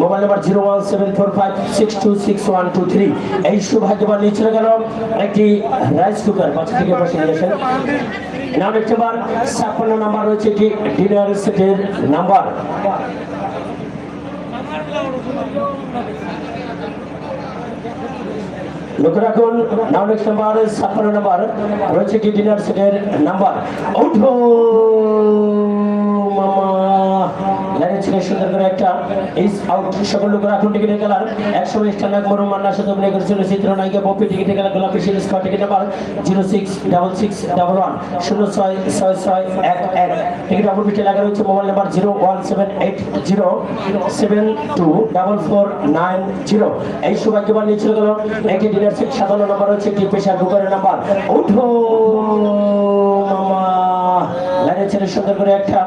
Mobile number 01745626123। এই সৌভাগ্যবান নিচে গেল একটি রাইস কুকার পাঁচ থেকে বসে নিয়েছেন। নাম একটি বার 56 নাম্বার রয়েছে এটি ডিনার সেটের নাম্বার। লক্ষ্য রাখুন নাম নেক্সট নাম্বার 56 নাম্বার রয়েছে কি ডিনার সেটের নাম্বার। ওঠো মামা লাইনে ছিল সুন্দর করে একটা ইস আউট। সকল লোক রাখুন টিকিটের কালার 100 স্টার মরুম মান্নার সাথে অভিনয় করেছিল চিত্রনায়িকা পপি। টিকিটের কালার গোলাপি শিল স্কোয়ার টিকিট নাম্বার 066611 066611। টিকিট অপর পিঠে লাগা রয়েছে মোবাইল নাম্বার 0178072444990। এই সৌভাগ্যবান নিয়েছিল গেল একটি ডিনার সেট 57 নম্বর রয়েছে একটি প্রেসার কুকারের নাম্বার। ওঠো মামা লাইনে ছেড়ে সুন্দর করে একটা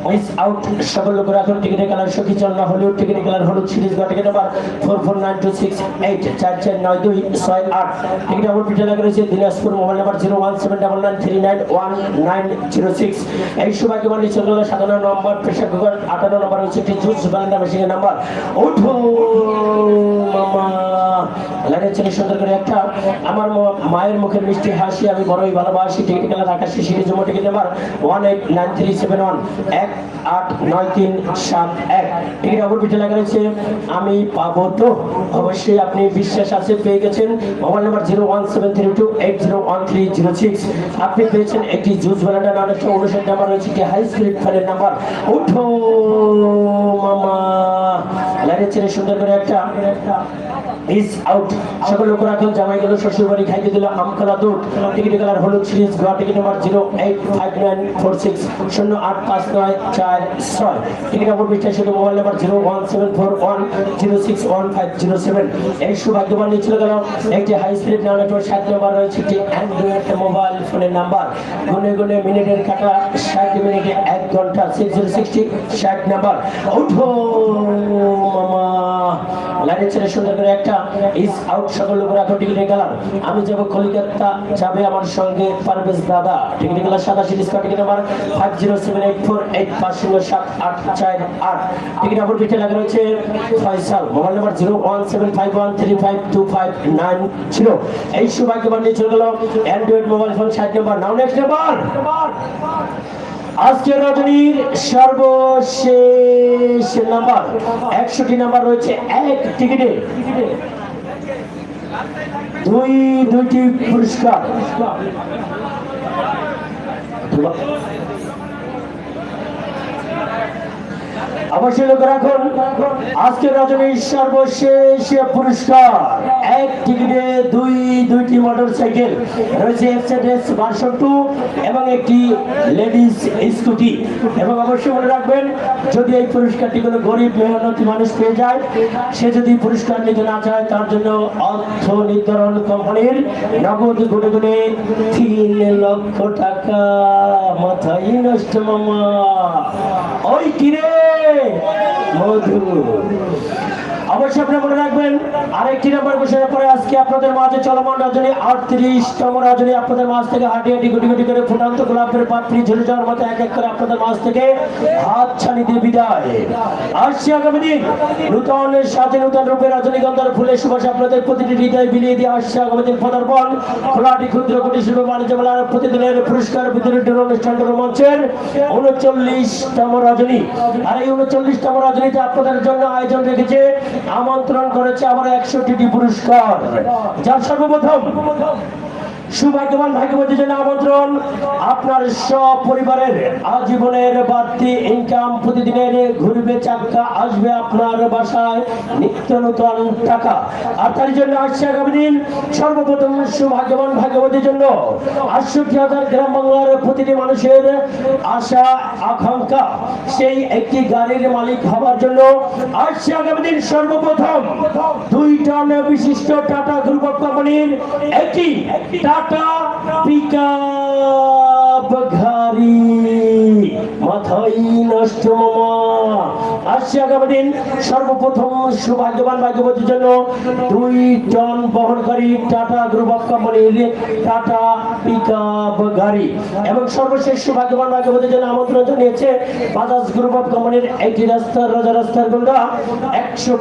মিস আউট। সকল লোক রাখুন টিকিটের কালার সখী চলনা হলুদ। টিকিটের কালার হলুদ সিরিজ বা টিকিট নাম্বার 449268449268। টিকিট অপর পিঠে লাগা রয়েছে দিনাজপুর মোবাইল নাম্বার 01799391906। এই সৌভাগ্যবান নিয়েছিল গেল 57 নম্বর প্রেসার কুকার। 58 নম্বর হচ্ছে একটি জুস ব্লেন্ডার মেশিনের নাম্বার। ওঠো মামা লাইনে ছেড়ে সুন্দর করে একটা আমার মায়ের মুখের মিষ্টি হাসি আমি বড়ই ভালোবাসি। টিকিট কালার আকাশি সিরিজ টিকিট নাম্বার 189371 189371। টিকিট অপর পিঠে লাগা রয়েছে আমি পাবো তো। অবশ্যই আপনি বিশ্বাস আছে পেয়ে গেছেন। Mobile number 01732801306। আপনি পেয়েছেন একটি জুস ব্লেন্ডার। 959 নাম্বার রয়েছে একটি হাই স্পিড ফ্যানের নাম্বার। ওঠো মামা লাইনে ছেড়ে সুন্দর করে একটা ইস আউট। সকল লোক রাখুন জামাই গেল শ্বশুর বাড়ি খাইতে দিল আমকলা দুধ। টিকিট কালার হলুদ series Goa. Ticket number 0859460859446। Ticket অপর পৃষ্ঠায় শুধু মোবাইল নাম্বার 01741061507। এই সৌভাগ্যবান নিয়েছিল গেল একটি হাই স্পিড নেটওয়ার্ক 7 নম্বর রয়েছে একটি অ্যান্ড্রয়েড মোবাইল ফোনের নাম্বার। গুনে গুনে মিনিটের কাটা 60 মিনিটে 1 ঘন্টা 6060 60 নাম্বার। ওঠো মামা লাইনে ছেড়ে সুন্দর করে একটা ইস আউট। সকল লোক রাখো টিকিটের কালার আমি যাব কলিকাতা যাবে আমার সঙ্গে পারভেজ দাদা। টিকিটের কালার সাদা সিরিজ টিকিট নাম্বার 507848507848। টিকিট অপর পিঠে লাগা রয়েছে ফয়সাল মোবাইল নাম্বার 01751352590। এই সৌভাগ্যবান নিয়ে চলে গেল অ্যান্ড্রয়েড মোবাইল ফোন 60 নম্বর। নাও নেক্সট নাম্বার আজকের রজনীর সর্বশেষ নাম্বার 61 নাম্বার রয়েছে এক টিকিটে দুইটি পুরস্কার। অবশ্যই লোক রাখুন আজকের রজনীর সর্বশেষ পুরস্কার এক টিকিটে দুইটি মোটরসাইকেল রয়েছে এক্সেডেস ভার্সন 2 এবং একটি লেডিস স্কুটি। এবং অবশ্যই মনে রাখবেন যদি এই পুরস্কারটি কোনো গরিব মেহনতি মানুষ পেয়ে যায়, সে যদি পুরস্কার নিতে না চায় তার জন্য অর্থ নির্ধারণ কোম্পানির নগদ গুনে গুনে 3 লক্ষ টাকা। মাথায় নষ্ট মামা ওই কিরে মধু। অবশ্যই আপনি মনে রাখবেন আরেকটি নাম্বার ঘোষণার পরে আজকে আপনাদের মাঝে চলমান রজনী 38তম রজনী আপনাদের মাঝ থেকে হাঁটি হাঁটি গুটি গুটি করে ফুটান্ত গোলাপের পাত্রী ঝরে যাওয়ার মতো এক এক করে আপনাদের মাঝ থেকে হাত ছানি দিয়ে বিদায়। আসছে আগামী দিন নূতন সাথে নূতন রূপে রজনীগন্ধার ফুলের সুবাস আপনাদের প্রতিটি হৃদয় বিলিয়ে দিয়ে আসছে আগামী দিন পদার্পণ খোলাটি ক্ষুদ্র কুটির শিল্প বাণিজ্য মেলার প্রতিদিনের পুরস্কার বিতরণের অনুষ্ঠানটির মঞ্চের 39তম রজনী। আর এই 39তম রজনীতে আপনাদের জন্য আয়োজন রেখেছে আমন্ত্রণ করেছে আবার 100টি পুরস্কার। যার সর্বপ্রথম সৌভাগ্যবান ভাগ্যবতীর জন্য আমন্ত্রণ আপনার সপরিবারের আজীবনের বাড়তি ইনকাম। প্রতিদিনের ঘুরবে চাকা আসবে আপনার বাসায় নিত্য নতুন টাকা। আর তার জন্য আসছে আগামী দিন সর্বপ্রথম সৌভাগ্যবান ভাগ্যবতীর জন্য 68,000 গ্রাম বাংলার প্রতিটি মানুষের আশা আকাঙ্ক্ষা সেই একটি গাড়ির মালিক হবার জন্য আসছে আগামী দিন সর্বপ্রথম 2 টন বিশিষ্ট টাটা গ্রুপ অফ কোম্পানির একটি টাটা পিকআপ গাড়ি। মাথায় নষ্ট মামা আসছে আগামী দিন সর্বপ্রথম সৌভাগ্যবান ভাগ্যবতীর জন্য 2 টন বহনকারী টাটা গ্রুপ অফ কোম্পানির টাটা পিকআপ গাড়ি। এবং সর্বশেষ সৌভাগ্যবান ভাগ্যবতীর জন্য আমন্ত্রণ জানিয়েছে বাজাজ গ্রুপ অফ কোম্পানির একটি রাস্তার রাজা রাস্তার গন্ডা 100